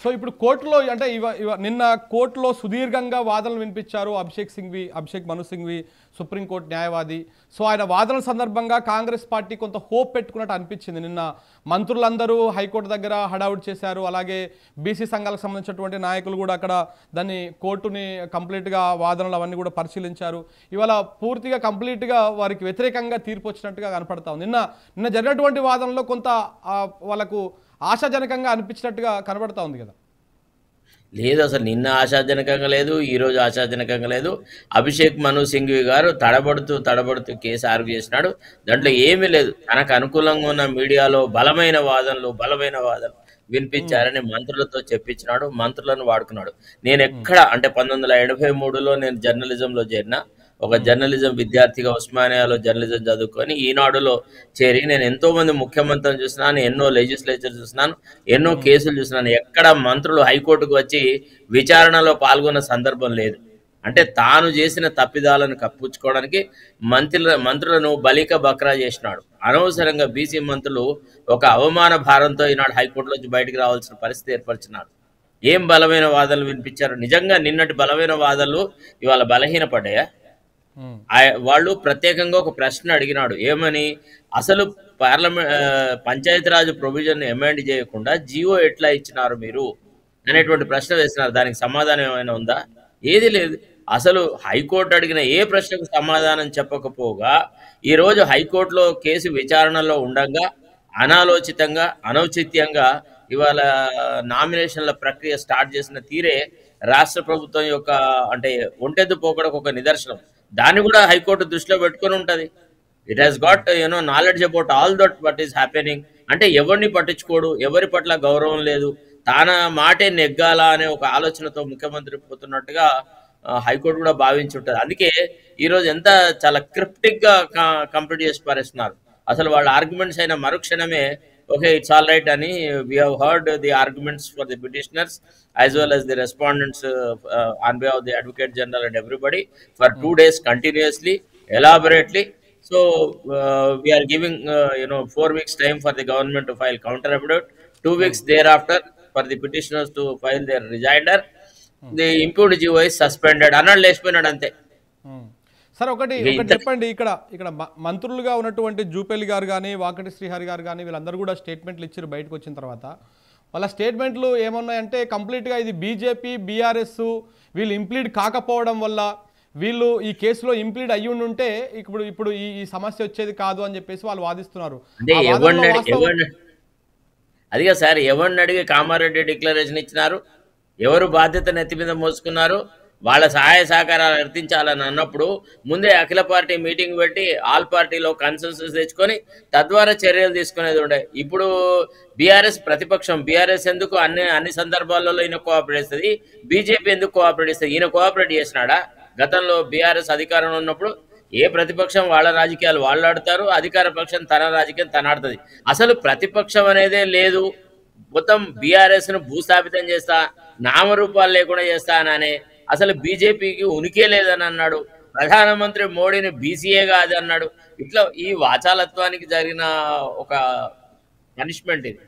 So ఇప్పుడు కోర్టులో అంటే నిన్న కోర్టులో సుదీర్ఘంగా వాదనలు వినిపించారు అభిషేక్ మను సింఘ్వి సుప్రీంకోర్టు న్యాయవాది. సో ఆయన వాదనల సందర్భంగా కాంగ్రెస్ పార్టీ కొంత హోప్ పెట్టుకున్నట్టు అనిపించింది. నిన్న మంత్రులందరూ హైకోర్టు దగ్గర హడావుడి చేశారు. అలాగే బీసీ సంఘాలకు సంబంధించినటువంటి నాయకులు కూడా అక్కడ దాన్ని కోర్టుని కంప్లీట్గా వాదనలు అవన్నీ కూడా పరిశీలించారు. ఇవాళ పూర్తిగా కంప్లీట్గా వారికి వ్యతిరేకంగా తీర్పు వచ్చినట్టుగా కనపడతా ఉంది. నిన్న జరిగినటువంటి వాదనలో కొంత వాళ్ళకు ఆశాజనకంగా అనిపించినట్టుగా కనబడతా ఉంది కదా. లేదు, అసలు నిన్న ఆశాజనకంగా లేదు, ఈరోజు ఆశాజనకంగా లేదు. అభిషేక్ మను సింఘ్వి గారు తడబడుతూ కేసు ఆర్గ్యూ చేసినాడు. దాంట్లో ఏమీ లేదు. తనకు అనుకూలంగా ఉన్న మీడియాలో బలమైన వాదనలు వినిపించారని మంత్రులతో చెప్పించినాడు, మంత్రులను వాడుకున్నాడు. నేను ఎక్కడ అంటే 1983లో నేను జర్నలిజంలో చేరిన ఒక జర్నలిజం విద్యార్థిగా ఉస్మానియాలో జర్నలిజం చదువుకొని ఈనాడులో చేరి నేను ఎంతో మంది ముఖ్యమంత్రులను చూసినాను, ఎన్నో లెజిస్లేచర్ చూసినాను, ఎన్నో కేసులు చూసినాను. ఎక్కడ మంత్రులు హైకోర్టుకు వచ్చి విచారణలో పాల్గొన్న సందర్భం లేదు. అంటే తాను చేసిన తప్పిదాలను కప్పించుకోవడానికి మంత్రులను బలిక బక్రా చేసినాడు. అనవసరంగా బీసీ మంత్రులు ఒక అవమాన భారంతో ఈనాడు హైకోర్టులోంచి బయటకు రావాల్సిన పరిస్థితి ఏర్పరిచినారు. ఏం బలమైన వాదనలు వినిపించారు? నిజంగా నిన్నటి బలమైన వాదనలు ఇవాళ బలహీనపడ్డాయా? వాళ్ళు ప్రత్యేకంగా ఒక ప్రశ్న అడిగినాడు. ఏమని? అసలు పంచాయతీరాజ్ ప్రొవిజన్ అమెండ్ చేయకుండా జియో ఎట్లా ఇచ్చినారు మీరు అనేటువంటి ప్రశ్న వేసినారు. దానికి సమాధానం ఏమైనా ఉందా? ఏది లేదు. అసలు హైకోర్టు అడిగిన ఏ ప్రశ్నకు సమాధానం చెప్పకపోగా ఈరోజు హైకోర్టులో కేసు విచారణలో ఉండగా అనాలోచితంగా అనౌచిత్యంగా ఇవాళ నామినేషన్ల ప్రక్రియ స్టార్ట్ చేసిన తీరే రాష్ట్ర ప్రభుత్వం యొక్క అంటే ఒంటెద్దు పోకడకు ఒక నిదర్శనం. దాన్ని కూడా హైకోర్టు దృష్టిలో పెట్టుకొని ఉంటుంది. It has got knowledge about all that what is happening. అంటే ఎవరిని పట్టించుకోడు, ఎవరి పట్ల గౌరవం లేదు, తన మాటే నెగ్గాల అనే ఒక ఆలోచనతో ముఖ్యమంత్రి పోతున్నట్టుగా హైకోర్టు కూడా భావించి ఉంటుంది. అందుకే ఈరోజు ఎంత చాలా క్రిప్టిక్గా కంప్లీట్ చేసి పారేస్తున్నారు. అసలు వాళ్ళ ఆర్గ్యుమెంట్స్ అయిన మరుక్షణమే ఓకే ఇట్స్ ఆల్ రైట్ అని we have heard the arguments for the petitioners as well as the respondents on behalf of the Advocate General and everybody for 2 days continuously, elaborately. So we are giving 4 weeks time for the government to file counter affidavit, 2 weeks thereafter for the petitioners to file their rejoinder. The impugned GO is suspended. అన్నాడు, లేచిపోయినాడు అంతే. సరే ఒకటి చెప్పండి, ఇక్కడ మంత్రులుగా ఉన్నటువంటి జూపల్లి గారు కానీ వాకటి శ్రీహరి గారు కానీ వీళ్ళందరూ కూడా స్టేట్మెంట్లు ఇచ్చారు. బయటకు వచ్చిన తర్వాత వాళ్ళ స్టేట్మెంట్లు ఏమన్నాయంటే కంప్లీట్గా ఇది బీజేపీ బీఆర్ఎస్ వీళ్ళు ఇంప్లీడ్ కాకపోవడం వల్ల వీళ్ళు ఈ కేసులో ఇంప్లీడ్ అయ్యి ఉంటే ఇప్పుడు ఈ సమస్య వచ్చేది కాదు అని చెప్పేసి వాళ్ళు వాదిస్తున్నారు. అదిగా సార్, ఎవరిని అడిగి కామారెడ్డి డిక్లరేషన్ ఇచ్చినారు? ఎవరు బాధ్యత నెత్తి మీద మోసుకున్నారు? వాళ్ళ సహాయ సహకారాలు అర్థించాలని అన్నప్పుడు ముందే అఖిల పార్టీ మీటింగ్ పెట్టి ఆల్ పార్టీలో కన్సెన్సస్ తెచ్చుకొని తద్వారా చర్యలు తీసుకునేది ఉండే. ఇప్పుడు బీఆర్ఎస్ ప్రతిపక్షం, బీఆర్ఎస్ ఎందుకు అన్ని సందర్భాలలో ఈయన కోఆపరేట్ చేస్తుంది, బీజేపీ ఎందుకు కోఆపరేట్ చేస్తుంది? ఈయన కోఆపరేట్ చేసినాడా? గతంలో బీఆర్ఎస్ అధికారంలో ఉన్నప్పుడు ఏ ప్రతిపక్షం వాళ్ళ రాజకీయాలు వాళ్ళు ఆడుతారు, అధికార పక్షం తన రాజకీయం తన ఆడుతుంది. అసలు ప్రతిపక్షం అనేదే లేదు. మొత్తం బీఆర్ఎస్ను భూస్థాపితం చేస్తా, నామరూపాలు లేకుండా చేస్తా అని అసలు బీజేపీకి ఉనికే లేదని అన్నాడు. ప్రధానమంత్రి మోడీని బీసీఏ కాదు అన్నాడు. ఇట్లా ఈ వాచాలత్వానికి జరిగిన ఒక పనిష్మెంట్ ఇది.